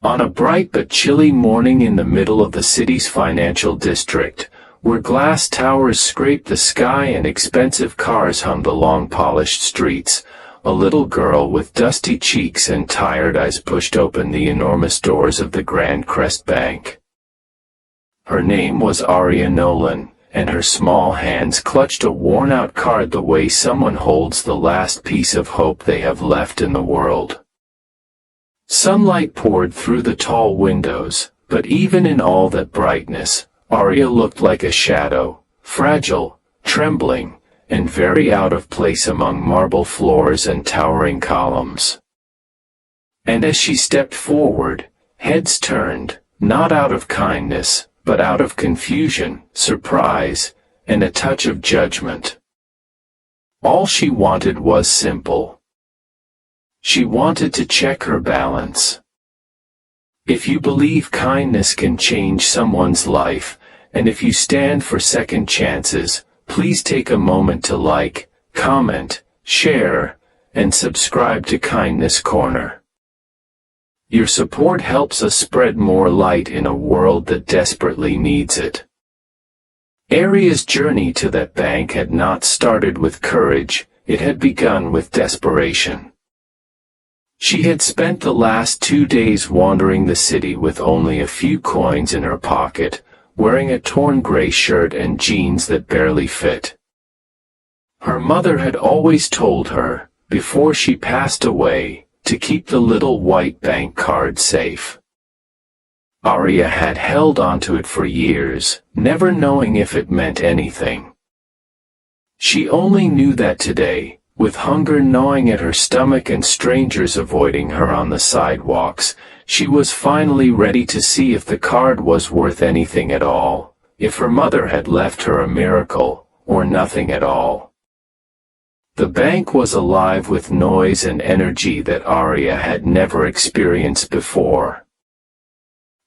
On a bright but chilly morning in the middle of the city's financial district, where glass towers scraped the sky and expensive cars hummed along polished streets, a little girl with dusty cheeks and tired eyes pushed open the enormous doors of the Grand Crest Bank. Her name was Aria Nolan, and her small hands clutched a worn-out card the way someone holds the last piece of hope they have left in the world. Sunlight poured through the tall windows, but even in all that brightness, Aria looked like a shadow, fragile, trembling, and very out of place among marble floors and towering columns. And as she stepped forward, heads turned, not out of kindness, but out of confusion, surprise, and a touch of judgment. All she wanted was simple. She wanted to check her balance. If you believe kindness can change someone's life, and if you stand for second chances, please take a moment to like, comment, share, and subscribe to Kindness Corner. Your support helps us spread more light in a world that desperately needs it. Aria's journey to that bank had not started with courage, it had begun with desperation. She had spent the last 2 days wandering the city with only a few coins in her pocket, wearing a torn gray shirt and jeans that barely fit. Her mother had always told her, before she passed away, to keep the little white bank card safe. Aria had held onto it for years, never knowing if it meant anything. She only knew that today, with hunger gnawing at her stomach and strangers avoiding her on the sidewalks, she was finally ready to see if the card was worth anything at all, if her mother had left her a miracle, or nothing at all. The bank was alive with noise and energy that Aria had never experienced before.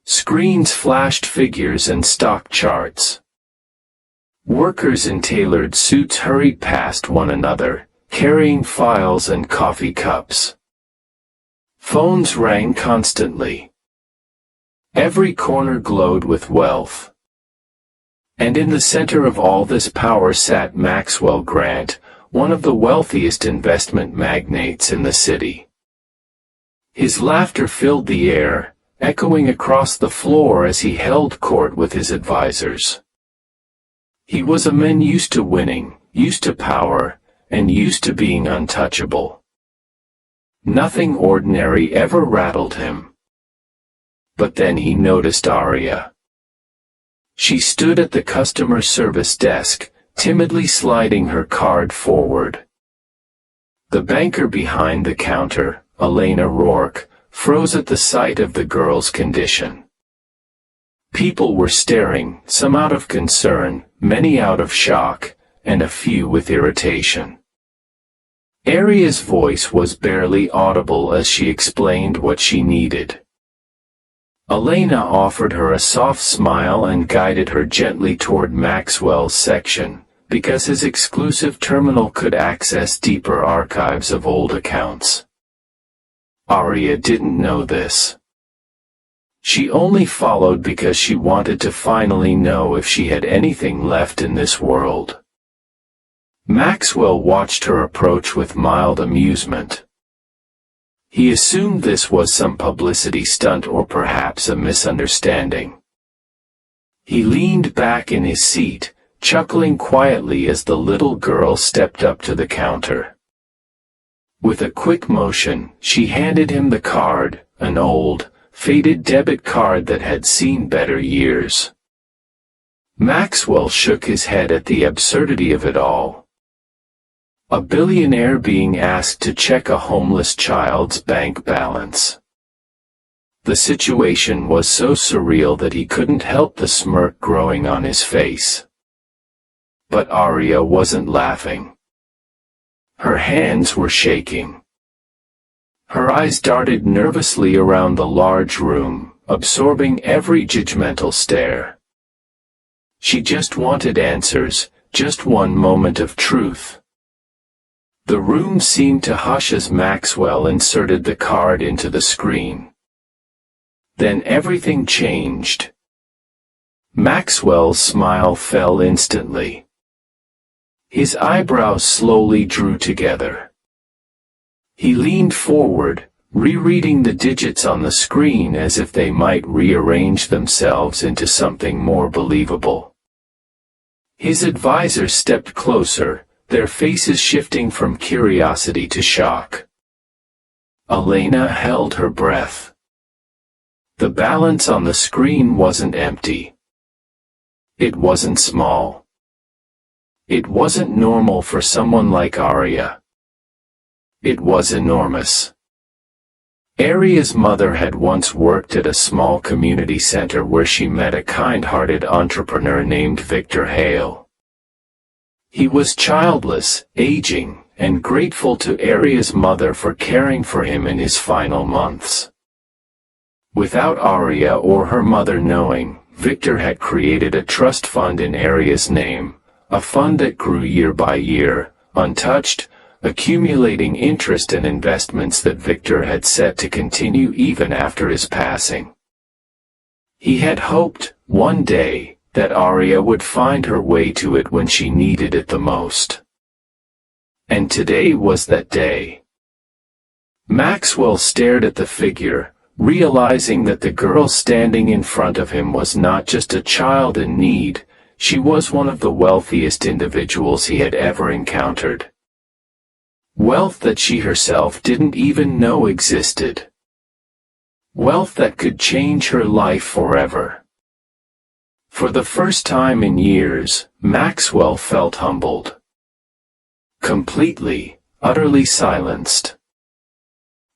Screens flashed figures and stock charts. Workers in tailored suits hurried past one another, carrying files and coffee cups. Phones rang constantly. Every corner glowed with wealth. And in the center of all this power sat Maxwell Grant, one of the wealthiest investment magnates in the city. His laughter filled the air, echoing across the floor as he held court with his advisors. He was a man used to winning, used to power, and used to being untouchable. Nothing ordinary ever rattled him. But then he noticed Aria. She stood at the customer service desk, timidly sliding her card forward. The banker behind the counter, Elena Rourke, froze at the sight of the girl's condition. People were staring, some out of concern, many out of shock, and a few with irritation. Aria's voice was barely audible as she explained what she needed. Elena offered her a soft smile and guided her gently toward Maxwell's section, because his exclusive terminal could access deeper archives of old accounts. Aria didn't know this. She only followed because she wanted to finally know if she had anything left in this world. Maxwell watched her approach with mild amusement. He assumed this was some publicity stunt or perhaps a misunderstanding. He leaned back in his seat, chuckling quietly as the little girl stepped up to the counter. With a quick motion, she handed him the card, an old, faded debit card that had seen better years. Maxwell shook his head at the absurdity of it all. A billionaire being asked to check a homeless child's bank balance. The situation was so surreal that he couldn't help the smirk growing on his face. But Aria wasn't laughing. Her hands were shaking. Her eyes darted nervously around the large room, absorbing every judgmental stare. She just wanted answers, just one moment of truth. The room seemed to hush as Maxwell inserted the card into the screen. Then everything changed. Maxwell's smile fell instantly. His eyebrows slowly drew together. He leaned forward, rereading the digits on the screen as if they might rearrange themselves into something more believable. His advisor stepped closer, their faces shifting from curiosity to shock. Elena held her breath. The balance on the screen wasn't empty. It wasn't small. It wasn't normal for someone like Arya. It was enormous. Arya's mother had once worked at a small community center where she met a kind-hearted entrepreneur named Victor Hale. He was childless, aging, and grateful to Arya's mother for caring for him in his final months. Without Arya or her mother knowing, Victor had created a trust fund in Arya's name, a fund that grew year by year, untouched, accumulating interest and investments that Victor had set to continue even after his passing. He had hoped, one day, that Arya would find her way to it when she needed it the most. And today was that day. Maxwell stared at the figure, realizing that the girl standing in front of him was not just a child in need, she was one of the wealthiest individuals he had ever encountered. Wealth that she herself didn't even know existed. Wealth that could change her life forever. For the first time in years, Maxwell felt humbled. Completely, utterly silenced.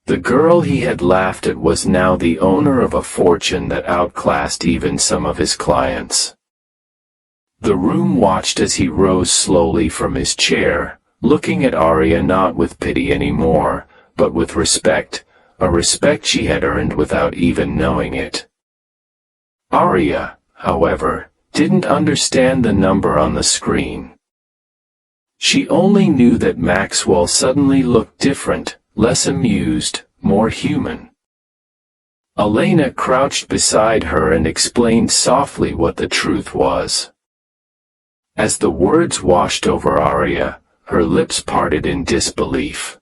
The girl he had laughed at was now the owner of a fortune that outclassed even some of his clients. The room watched as he rose slowly from his chair, looking at Arya not with pity anymore, but with respect, a respect she had earned without even knowing it. Arya, however, didn't understand the number on the screen. She only knew that Maxwell suddenly looked different, less amused, more human. Elena crouched beside her and explained softly what the truth was. As the words washed over Arya, her lips parted in disbelief.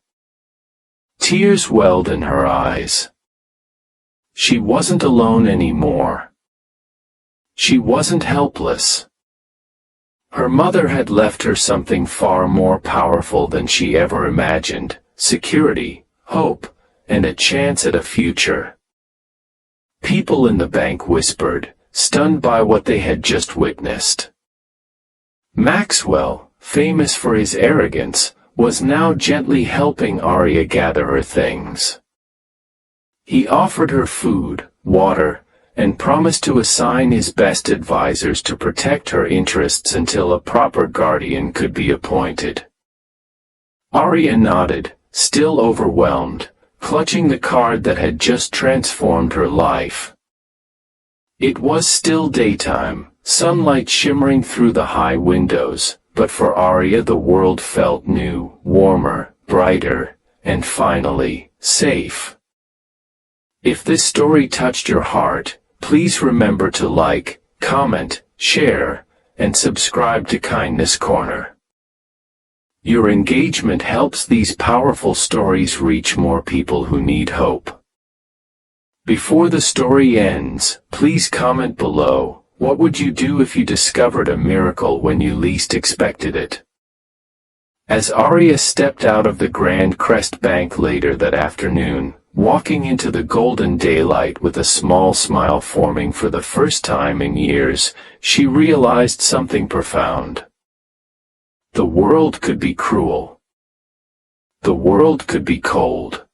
Tears welled in her eyes. She wasn't alone anymore. She wasn't helpless. Her mother had left her something far more powerful than she ever imagined: security, hope, and a chance at a future. People in the bank whispered, stunned by what they had just witnessed. Maxwell, famous for his arrogance, was now gently helping Arya gather her things. He offered her food, water, and promised to assign his best advisors to protect her interests until a proper guardian could be appointed. Arya nodded, still overwhelmed, clutching the card that had just transformed her life. It was still daytime, sunlight shimmering through the high windows, but for Arya the world felt new, warmer, brighter, and finally, safe. If this story touched your heart, please remember to like, comment, share, and subscribe to Kindness Corner. Your engagement helps these powerful stories reach more people who need hope. Before the story ends, please comment below, what would you do if you discovered a miracle when you least expected it? As Arya stepped out of the Grand Crest Bank later that afternoon, walking into the golden daylight with a small smile forming for the first time in years, she realized something profound. The world could be cruel. The world could be cold.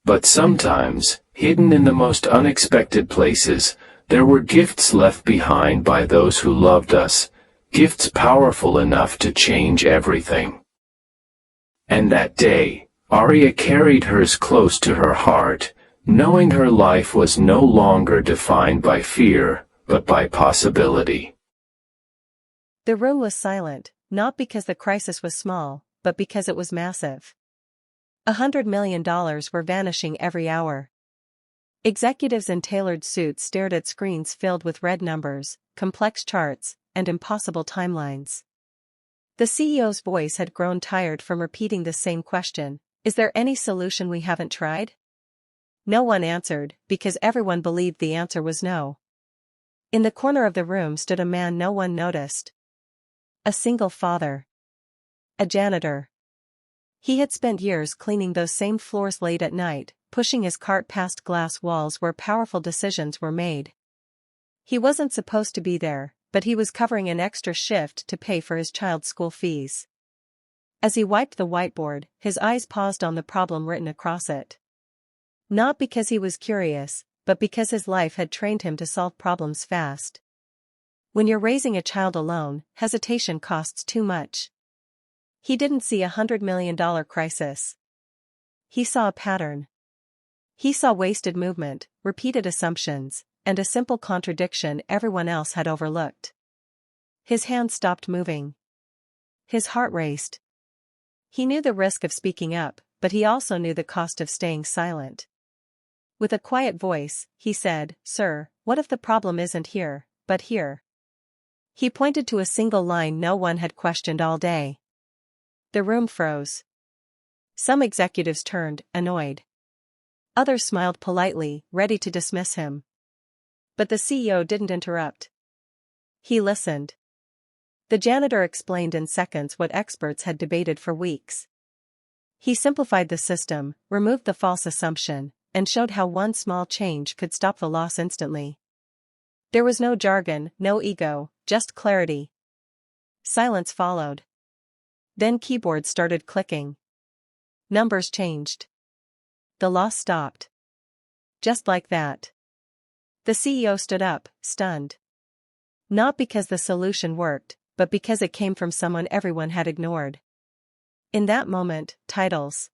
But sometimes, hidden in the most unexpected places, there were gifts left behind by those who loved us, gifts powerful enough to change everything. And that day, Arya carried hers close to her heart, knowing her life was no longer defined by fear, but by possibility. The room was silent, not because the crisis was small, but because it was massive. $100 million were vanishing every hour. Executives in tailored suits stared at screens filled with red numbers, complex charts, and impossible timelines. The CEO's voice had grown tired from repeating the same question: is there any solution we haven't tried? No one answered, because everyone believed the answer was no. In the corner of the room stood a man no one noticed. A single father. A janitor. He had spent years cleaning those same floors late at night, pushing his cart past glass walls where powerful decisions were made. He wasn't supposed to be there, but he was covering an extra shift to pay for his child's school fees. As he wiped the whiteboard, his eyes paused on the problem written across it. Not because he was curious, but because his life had trained him to solve problems fast. When you're raising a child alone, hesitation costs too much. He didn't see $100 million crisis. He saw a pattern. He saw wasted movement, repeated assumptions, and a simple contradiction everyone else had overlooked. His hands stopped moving. His heart raced. He knew the risk of speaking up, but he also knew the cost of staying silent. With a quiet voice, he said, "Sir, what if the problem isn't here, but here?" He pointed to a single line no one had questioned all day. The room froze. Some executives turned, annoyed. Others smiled politely, ready to dismiss him. But the CEO didn't interrupt. He listened. The janitor explained in seconds what experts had debated for weeks. He simplified the system, removed the false assumption, and showed how one small change could stop the loss instantly. There was no jargon, no ego, just clarity. Silence followed. Then keyboards started clicking. Numbers changed. The loss stopped. Just like that. The CEO stood up, stunned. Not because the solution worked, but because it came from someone everyone had ignored. In that moment, titles.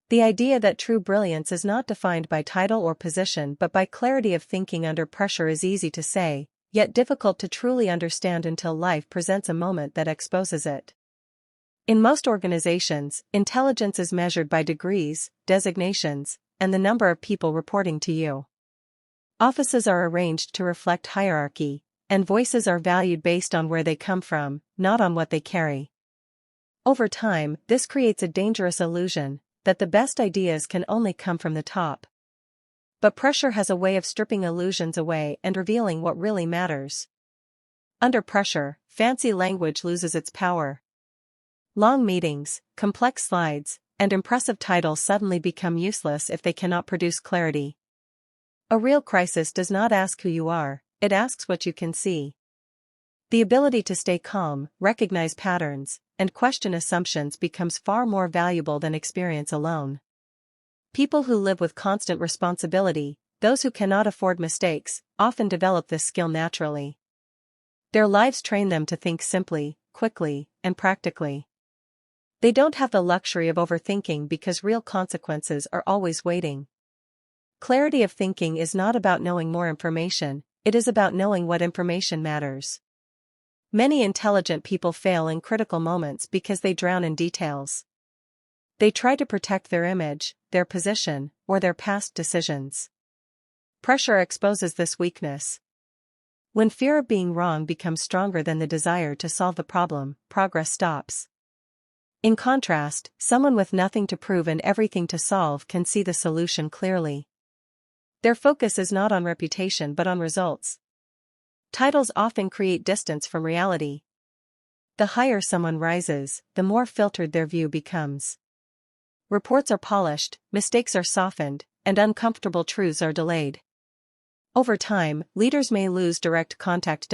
The idea that true brilliance is not defined by title or position but by clarity of thinking under pressure is easy to say, yet difficult to truly understand until life presents a moment that exposes it. In most organizations, intelligence is measured by degrees, designations, and the number of people reporting to you. Offices are arranged to reflect hierarchy, and voices are valued based on where they come from, not on what they carry. Over time, this creates a dangerous illusion that the best ideas can only come from the top. But pressure has a way of stripping illusions away and revealing what really matters. Under pressure, fancy language loses its power. Long meetings, complex slides, and impressive titles suddenly become useless if they cannot produce clarity. A real crisis does not ask who you are, it asks what you can see. The ability to stay calm, recognize patterns, and question assumptions becomes far more valuable than experience alone. People who live with constant responsibility, those who cannot afford mistakes, often develop this skill naturally. Their lives train them to think simply, quickly, and practically. They don't have the luxury of overthinking because real consequences are always waiting. Clarity of thinking is not about knowing more information, it is about knowing what information matters. Many intelligent people fail in critical moments because they drown in details. They try to protect their image, their position, or their past decisions. Pressure exposes this weakness. When fear of being wrong becomes stronger than the desire to solve the problem, progress stops. In contrast, someone with nothing to prove and everything to solve can see the solution clearly. Their focus is not on reputation but on results. Titles often create distance from reality. The higher someone rises, the more filtered their view becomes. Reports are polished, mistakes are softened, and uncomfortable truths are delayed. Over time, leaders may lose direct contact.